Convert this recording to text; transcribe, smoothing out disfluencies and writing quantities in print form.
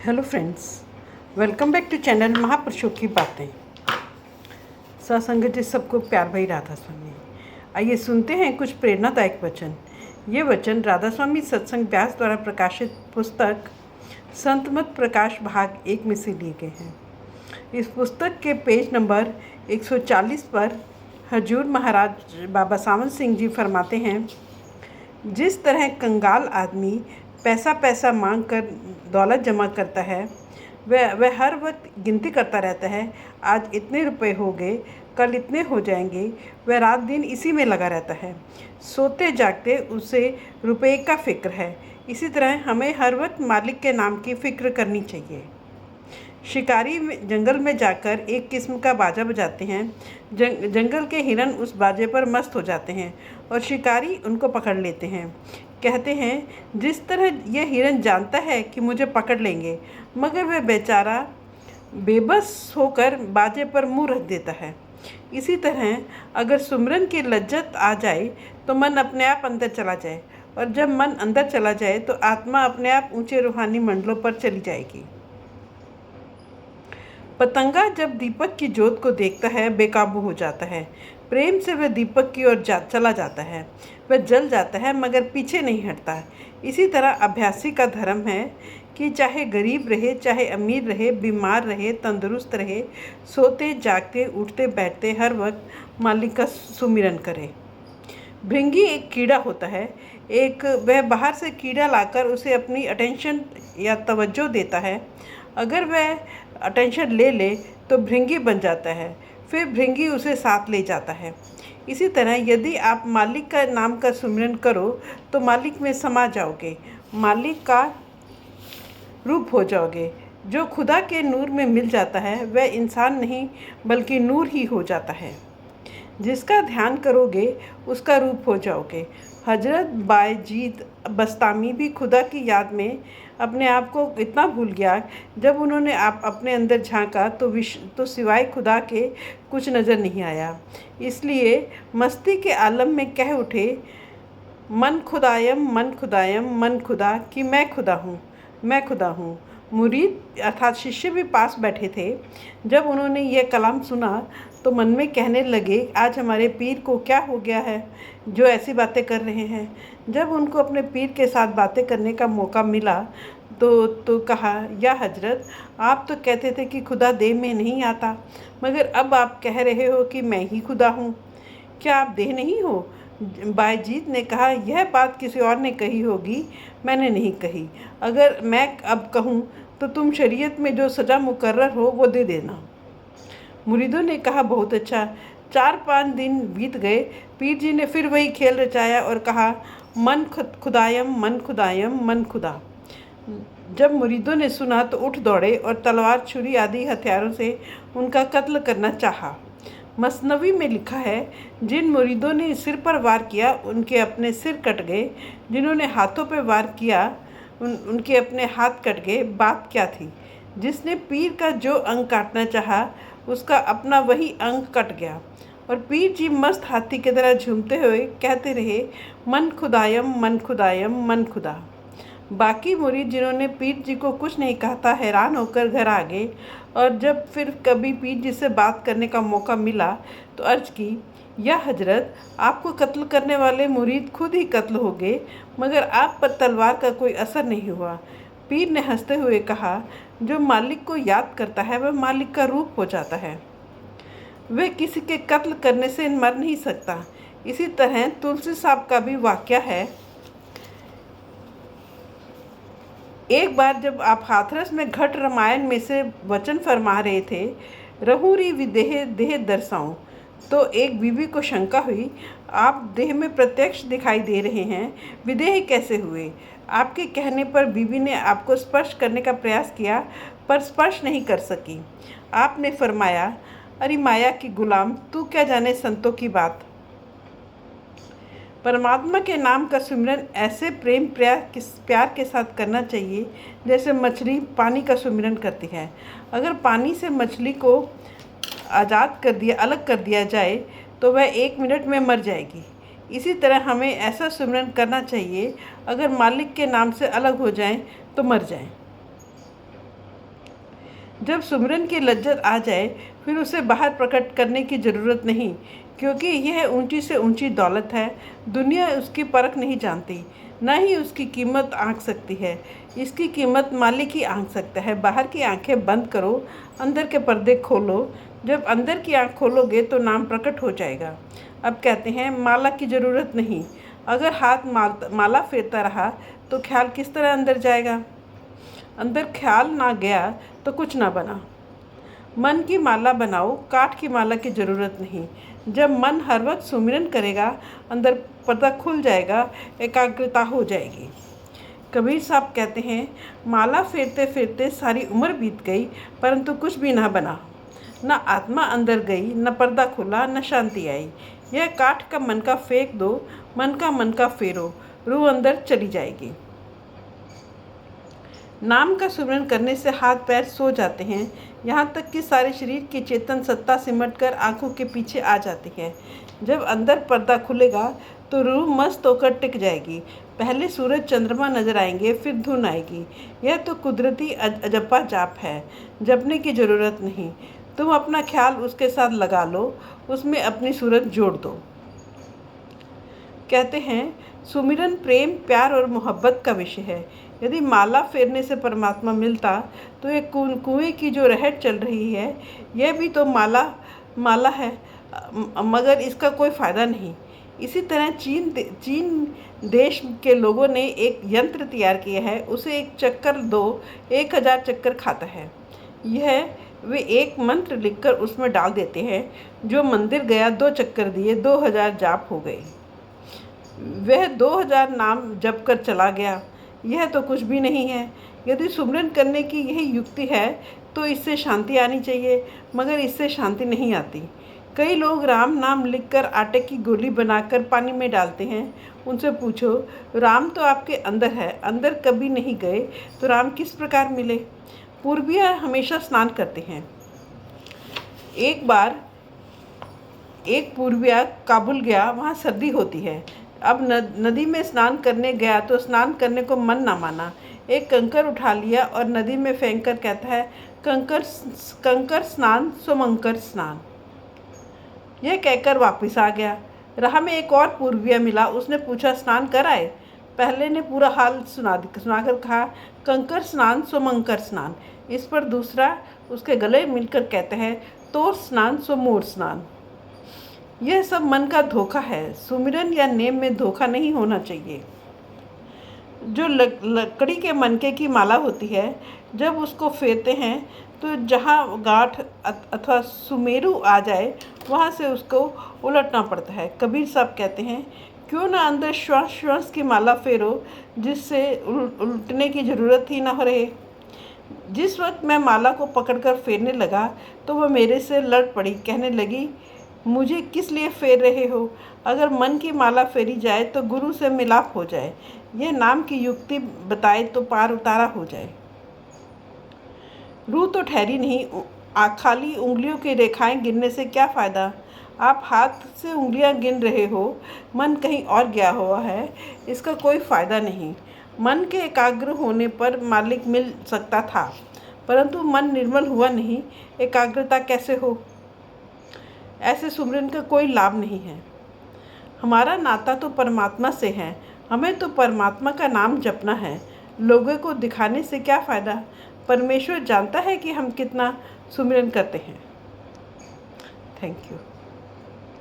Hello friends, welcome back to channel महापुरुषों की बातें। सत्संग सबको प्यार भरी राधा स्वामी। आइए सुनते हैं कुछ प्रेरणादायक वचन। ये वचन राधा स्वामी सत्संग व्यास द्वारा प्रकाशित पुस्तक संतमत प्रकाश भाग 1 में से लिए गए हैं। इस पुस्तक के पेज नंबर 140 पर हजूर महाराज बाबा सावंत सिंह जी फरमाते हैं, जिस तरह कंगाल आदमी पैसा पैसा मांग कर दौलत जमा करता है, वह हर वक्त गिनती करता रहता है, आज इतने रुपए हो गए, कल इतने हो जाएंगे। वह रात दिन इसी में लगा रहता है, सोते जागते उसे रुपए का फिक्र है। इसी तरह हमें हर वक्त मालिक के नाम की फ़िक्र करनी चाहिए। शिकारी जंगल में जाकर एक किस्म का बाजा बजाते हैं। जंगल के हिरन उस बाजे पर मस्त हो जाते हैं और शिकारी उनको पकड़ लेते हैं। कहते हैं, जिस तरह यह हिरन जानता है कि मुझे पकड़ लेंगे, मगर वह बेचारा बेबस होकर बाजे पर मुंह रख देता है। इसी तरह अगर सुमरन की लज्जत आ जाए तो मन अपने आप अंदर चला जाए, और जब मन अंदर चला जाए तो आत्मा अपने आप ऊंचे रूहानी मंडलों पर चली जाएगी। पतंगा जब दीपक की ज्योत को देखता है, बेकाबू हो जाता है। प्रेम से वह दीपक की ओर चला जाता है। वह जल जाता है मगर पीछे नहीं हटता। इसी तरह अभ्यासी का धर्म है कि चाहे गरीब रहे, चाहे अमीर रहे, बीमार रहे, तंदुरुस्त रहे, सोते जागते उठते बैठते हर वक्त मालिक का सुमिरन करे। भृंगी एक कीड़ा होता है। वह बाहर से कीड़ा लाकर उसे अपनी अटेंशन या तवज्जो देता है। अगर वह अटेंशन ले ले तो भृंगी बन जाता है, फिर भृंगी उसे साथ ले जाता है। इसी तरह यदि आप मालिक का नाम का सुमिरन करो तो मालिक में समा जाओगे, मालिक का रूप हो जाओगे। जो खुदा के नूर में मिल जाता है वह इंसान नहीं बल्कि नूर ही हो जाता है। जिसका ध्यान करोगे उसका रूप हो जाओगे। हजरत बायजीद बस्तामी भी खुदा की याद में अपने आप को इतना भूल गया, जब उन्होंने अपने अंदर झांका तो सिवाय खुदा के कुछ नज़र नहीं आया। इसलिए मस्ती के आलम में कह उठे, मन खुदायम मन खुदायम मन खुदा, कि मैं खुदा हूँ, मैं खुदा हूँ। मुरीद अर्थात शिष्य भी पास बैठे थे। जब उन्होंने यह कलाम सुना तो मन में कहने लगे, आज हमारे पीर को क्या हो गया है जो ऐसी बातें कर रहे हैं। जब उनको अपने पीर के साथ बातें करने का मौका मिला तो कहा, या हजरत, आप तो कहते थे कि खुदा देह में नहीं आता, मगर अब आप कह रहे हो कि मैं ही खुदा हूँ। क्या आप देह नहीं हो? बायजीद ने कहा, यह बात किसी और ने कही होगी, मैंने नहीं कही। अगर मैं अब कहूँ तो तुम शरीयत में जो सज़ा मुकर्रर हो वो दे देना। मुरीदों ने कहा, बहुत अच्छा। 4-5 दिन बीत गए। पीर जी ने फिर वही खेल रचाया और कहा, मन खुदायम मन खुदायम मन खुदा। जब मुरीदों ने सुना तो उठ दौड़े और तलवार, छुरी आदि हथियारों से उनका कत्ल करना चाहा। मसनवी में लिखा है, जिन मुरीदों ने सिर पर वार किया उनके अपने सिर कट गए, जिन्होंने हाथों पर वार किया उनके अपने हाथ कट गए। बात क्या थी? जिसने पीर का जो अंग काटना चाहा उसका अपना वही अंग कट गया। और पीर जी मस्त हाथी की तरह झूमते हुए कहते रहे, मन खुदायम मन खुदायम मन खुदा। बाकी मुरीद जिन्होंने पीर जी को कुछ नहीं कहा था, हैरान होकर घर आ गए, और जब फिर कभी पीर जी से बात करने का मौका मिला तो अर्ज की, या हजरत, आपको कत्ल करने वाले मुरीद खुद ही कत्ल हो गए, मगर आप पर तलवार का कोई असर नहीं हुआ। पीर ने हंसते हुए कहा, जो मालिक को याद करता है वह मालिक का रूप हो जाता है, वह किसी के कत्ल करने से मर नहीं सकता। इसी तरह तुलसी साहब का भी वाक़या है। एक बार जब आप हाथरस में घट रामायण में से वचन फरमा रहे थे, रहूरी विदेह देह दर्शाऊं, तो एक बीवी को शंका हुई, आप देह में प्रत्यक्ष दिखाई दे रहे हैं, विदेह कैसे हुए? आपके कहने पर बीवी ने आपको स्पर्श करने का प्रयास किया पर स्पर्श नहीं कर सकी। आपने फरमाया, अरे माया की गुलाम, तू क्या जाने संतों की बात। परमात्मा के नाम का सुमिरन ऐसे प्रेम प्यार के साथ करना चाहिए जैसे मछली पानी का सुमिरन करती है। अगर पानी से मछली को अलग कर दिया जाए तो वह 1 मिनट में मर जाएगी। इसी तरह हमें ऐसा सुमिरन करना चाहिए, अगर मालिक के नाम से अलग हो जाएं तो मर जाएं। जब सुमिरन की लज्जत आ जाए फिर उसे बाहर प्रकट करने की ज़रूरत नहीं, क्योंकि यह ऊंची से ऊंची दौलत है। दुनिया उसकी परख नहीं जानती, न ही उसकी कीमत आंक सकती है। इसकी कीमत मालिक ही आंक सकता है। बाहर की आंखें बंद करो, अंदर के पर्दे खोलो। जब अंदर की आंख खोलोगे तो नाम प्रकट हो जाएगा। अब कहते हैं माला की ज़रूरत नहीं। अगर हाथ माला फेरता रहा तो ख्याल किस तरह अंदर जाएगा? अंदर ख्याल ना गया तो कुछ ना बना। मन की माला बनाओ, काठ की माला की ज़रूरत नहीं। जब मन हर वक्त सुमिरन करेगा, अंदर पर्दा खुल जाएगा, एकाग्रता हो जाएगी। कबीर साहब कहते हैं, माला फेरते फेरते सारी उम्र बीत गई, परंतु कुछ भी ना बना। न आत्मा अंदर गई, न पर्दा खुला, न शांति आई। यह काठ का मन का फेंक दो, मन का फेरो, रूह अंदर चली जाएगी। नाम का सुमिरन करने से हाथ पैर सो जाते हैं, यहाँ तक कि सारे शरीर की चेतन सत्ता सिमटकर आंखों के पीछे आ जाती है। जब अंदर पर्दा खुलेगा तो रूह मस्त होकर टिक जाएगी। पहले सूरज चंद्रमा नजर आएंगे, फिर धुन आएगी। यह तो कुदरती अजप्पा जाप है, जपने की ज़रूरत नहीं। तुम अपना ख्याल उसके साथ लगा लो, उसमें अपनी सूरत जोड़ दो। कहते हैं, सुमिरन प्रेम, प्यार और मोहब्बत का विषय है। यदि माला फेरने से परमात्मा मिलता तो एक कुएं की जो रहट चल रही है, यह भी तो माला है, मगर इसका कोई फ़ायदा नहीं। इसी तरह चीन देश के लोगों ने एक यंत्र तैयार किया है। उसे एक चक्कर दो, 1000 चक्कर खाता है। यह वे एक मंत्र लिखकर उसमें डाल देते हैं। जो मंदिर गया, 2 चक्कर दिए, 2000 जाप हो गए। वह 2000 नाम जप कर चला गया। यह तो कुछ भी नहीं है। यदि सुमिरन करने की यही युक्ति है तो इससे शांति आनी चाहिए, मगर इससे शांति नहीं आती। कई लोग राम नाम लिखकर आटे की गोली बनाकर पानी में डालते हैं। उनसे पूछो, राम तो आपके अंदर है, अंदर कभी नहीं गए तो राम किस प्रकार मिले? पूर्विया हमेशा स्नान करते हैं। एक बार एक पूर्विया काबुल गया, वहाँ सर्दी होती है। अब नदी में स्नान करने गया तो स्नान करने को मन ना माना। एक कंकर उठा लिया और नदी में फेंक कर कहता है, कंकर स्नान सुमंकर स्नान। यह कहकर वापस आ गया। राह में एक और पूर्विया मिला। उसने पूछा, स्नान कर आए? पहले ने पूरा हाल सुनाकर कहा, कंकर स्नान सुमंकर स्नान। इस पर दूसरा उसके गले मिलकर कहता है, तोर स्नान सो मोर स्नान। यह सब मन का धोखा है। सुमिरन या नेम में धोखा नहीं होना चाहिए। जो लकड़ी के मनके की माला होती है, जब उसको फेरते हैं तो जहाँ गांठ अथवा सुमेरु आ जाए, वहाँ से उसको उलटना पड़ता है। कबीर साहब कहते हैं, क्यों ना अंदर श्वास श्वास की माला फेरो, जिससे उलटने की ज़रूरत ही ना हो रहे। जिस वक्त मैं माला को पकड़कर फेरने लगा तो वह मेरे से लड़ पड़ी। कहने लगी, मुझे किस लिए फेर रहे हो? अगर मन की माला फेरी जाए तो गुरु से मिलाप हो जाए। यह नाम की युक्ति बताए तो पार उतारा हो जाए। रूह तो ठहरी नहीं, खाली उंगलियों की रेखाएं गिनने से क्या फ़ायदा? आप हाथ से उंगलियां गिन रहे हो, मन कहीं और गया हुआ है, इसका कोई फ़ायदा नहीं। मन के एकाग्र होने पर मालिक मिल सकता था, परंतु मन निर्मल हुआ नहीं, एकाग्रता कैसे हो? ऐसे सुमिरन का कोई लाभ नहीं है। हमारा नाता तो परमात्मा से है, हमें तो परमात्मा का नाम जपना है। लोगों को दिखाने से क्या फ़ायदा? परमेश्वर जानता है कि हम कितना सुमिरन करते हैं। Thank you.